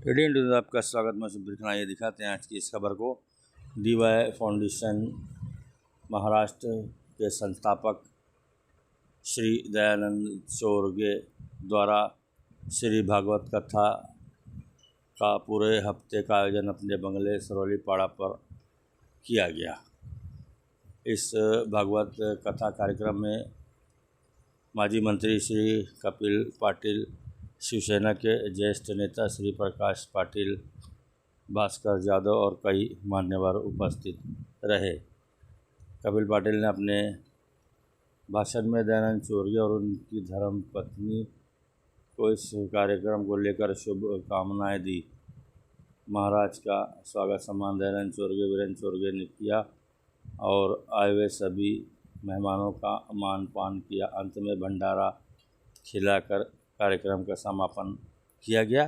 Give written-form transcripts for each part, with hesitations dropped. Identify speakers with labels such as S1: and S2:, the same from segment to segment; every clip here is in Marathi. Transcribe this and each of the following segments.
S1: इंडियन न्यूज़ में आपका स्वागत। मैं सुब्रत खन्ना। ये दिखाते हैं आज की इस खबर को। DY फाउंडेशन महाराष्ट्र के संस्थापक श्री दयानंद चोरगे द्वारा श्री भागवत कथा का पूरे हफ्ते का आयोजन अपने बंगले सरौली पाड़ा पर किया गया। इस भागवत कथा कार्यक्रम में माजी मंत्री श्री कपिल पाटिल, शिवसेना के ज्येष्ठ नेता श्री प्रकाश पाटिल, भास्कर यादव और कई मान्यवर उपस्थित रहे। कपिल पाटिल ने अपने भाषण में दयानंद चोरगे और उनकी धर्मपत्नी को इस कार्यक्रम को लेकर शुभकामनाएं दी। महाराज का स्वागत सम्मान दयानंद चोरगे, वीरेंद्र चोरगे ने किया और आए हुए सभी मेहमानों का मान पान किया। अंत में भंडारा खिलाकर कार्यक्रम का समापन किया गया।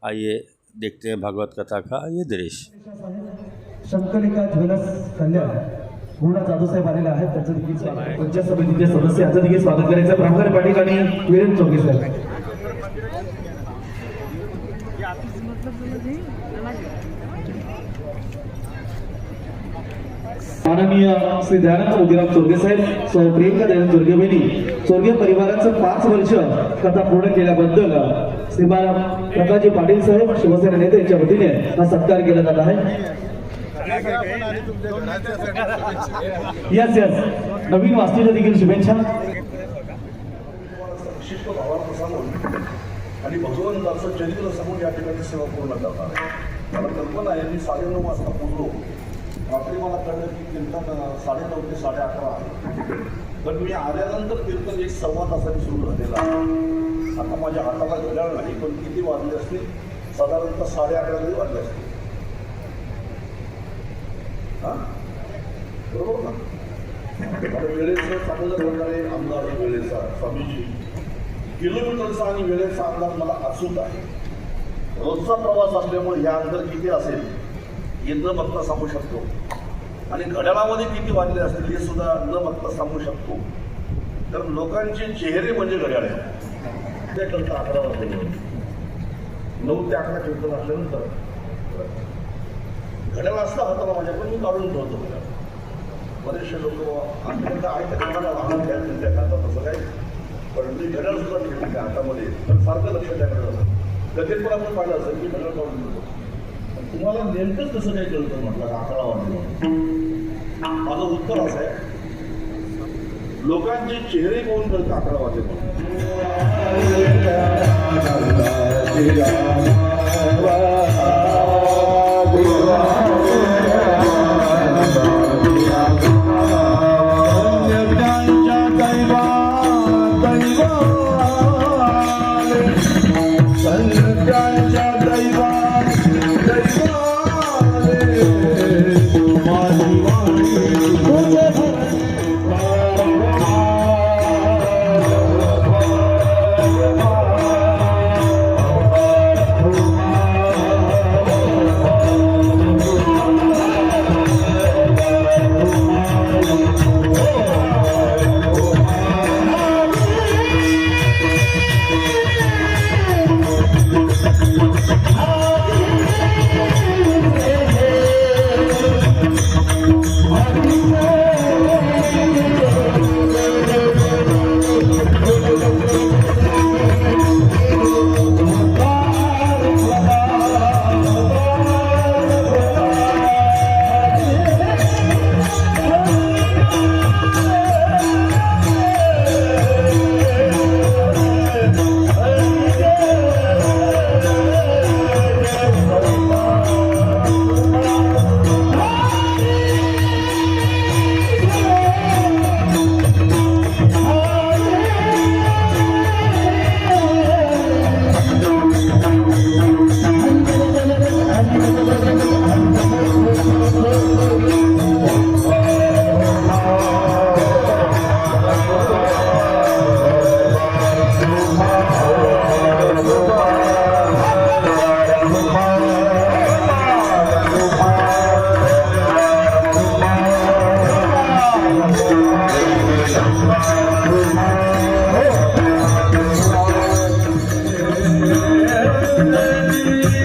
S1: आइए देखते हैं भागवत कथा का ये दृश्य।
S2: शंकरिका ज्वेलर्स कल्याण पूर्ण जाधव साहेब आलेले आहेत, त्यांचं देखील स्वागत। पंचायत समितीचे सदस्य यांचं देखील स्वागत करायचं। प्रभाकर पाटील आणि वीरेंद्र चौके साहेब। माननीय श्री दयानंद उदयराम चोरगे साहेब, प्रियंका दयानंद चोरगे बहिणी, चोरगे परिवाराचं 5 वर्ष कथा पूर्ण केल्याबद्दल श्रीमान प्रकाशजी पाटील साहेब, शिवसेना नेते यांच्या वतीने हा सत्कार केला जात आहे। यस नवीन वास्तूच्या देखील शुभेच्छा।
S3: विशिष्ट भावार्थ सांगून आणि भगवंताचं चरित्र सांगून या ठिकाणी सेवा पूर्ण करणार आहे। मला कल्पना आहे, मी 9:30 वाजता पोहोचलो। रात्री मला कळलं की कीर्तन 9:30 ते 11:30 आहे, पण मी आल्यानंतर कीर्तन 1-1.25 तासांनी सुरू झालेलं आहे। आता माझ्या हाताला घड्याळ नाही, पण किती वाजले असतील? साधारणतः 11:30 तरी वाजले असतील। हां, बरोबर ना? आता वेळेचं चांगलं प्रकारे आमदार वेळेचा स्वामीजी किलोमीटरचा आणि वेळेचा अंदाज मला अचूक आहे। रोजचा प्रवास असल्यामुळे ह्या अंतर किती असेल हे न बघता सांगू शकतो, आणि घड्याळामध्ये किती वाजले असतील हे सुद्धा न बघता सांगू शकतो। तर लोकांचे चेहरे म्हणजे घड्याळ आहे। ते कळतं 11 वाजले, 9 ते 11 कीर्तन असल्यानंतर घड्याळ असतं हाताला माझ्याकडून, मी काढून ठेवतो घड्याळ। बरेचसे लोक आजपर्यंत आहे त्या लहान घ्यायला त्या हातात असं काय, पण मी घड्याळ सुद्धा ठेवते त्या हातामध्ये, पण सारखं लक्ष द्यायला जातं। कधीच पण आपण पाहिलं असेल की घड्याळ काढून ठेवतो। तुम्हाला नेमकंच कसं काय कळतं म्हटलं 11 वाजले? माझं उत्तर असं आहे, लोकांचे चेहरे कोण कळतं 11 वाजले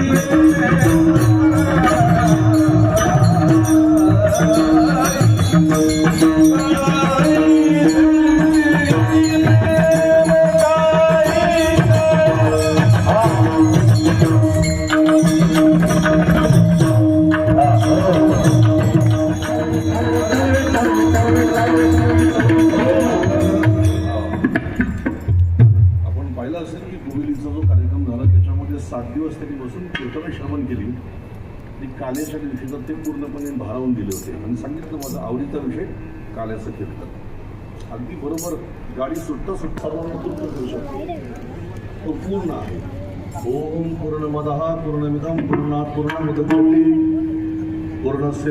S2: Thank you.
S3: ते 7 दिवस त्यांनी बसून कीर्तनं श्रवण केली आणि काल्याच्या दिवशी तर ते पूर्णपणे भारावून दिले होते आणि सांगितलं माझा आवडीचा विषय काल्याचं कीर्तन. अगदी बरोबर गाडी सुटता सर्वांना पूर्ण करू शकतो, तो पूर्ण आहे. ओम पूर्णमदः पूर्णमिदं पूर्णात् पूर्णमुदच्यते पूर्णस्य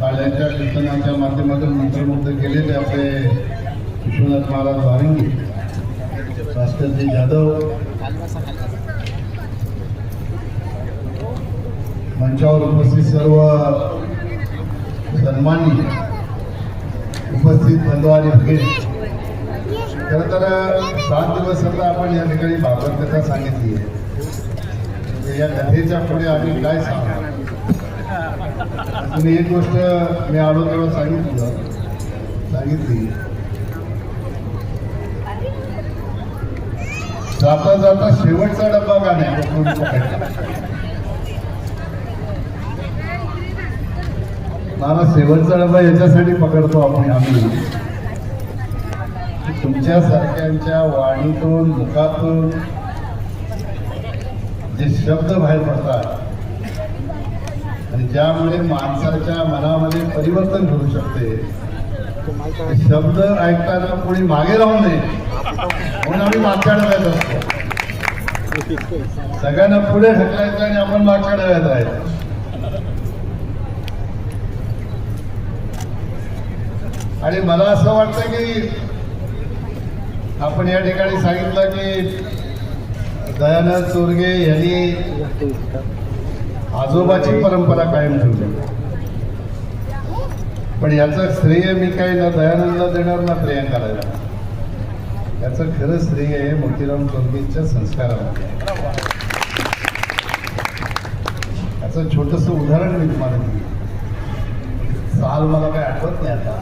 S4: काल्याच्या कीर्तनाच्या माध्यमातून मंत्रमुग्ध केलेले आपले विश्वनाथ महाराज वारंगी, भास्करजी जाधव, मंचावर उपस्थित सर्व सन्मानी उपस्थित बंधू आणि भगिनी. खरं तर 7 दिवस आता आपण या ठिकाणी भागवत कथा सांगितली आहे. या कथेच्या पुढे आम्ही काय सांगणार? तुम्ही एक गोष्ट मी आलो तेव्हा सांगितली, जाता जाता शेवटचा डब्बा का नाही मला शेवटचा डब्बा याच्यासाठी पकडतो आम्ही तुमच्यासारख्यांच्या वाणीतून मुखातून जे शब्द बाहेर पडतात आणि ज्यामुळे माणसाच्या मनामध्ये परिवर्तन घडू शकते, शब्द ऐकताना कोणी मागे राहू नये म्हणून आम्ही मागच्या डब्यात असतो. सगळ्यांना पुढे ढकलायचं आणि आपण मागच्या डब्यात राहायचं. आणि मला असं वाटतं की आपण या ठिकाणी सांगितलं की दयानंद चोरगे यांनी आजोबाची परंपरा कायम ठेवली, पण याचं श्रेय मी काही ना दयानंदला देणार ना प्रियंकाला देणार. याचं खरं श्रेय आहे मोतीराम चोरगेंच्या संस्कारामध्ये. याचं छोटंसं उदाहरण मी तुम्हाला दिलं. साल मला काही आठवत नाही आता,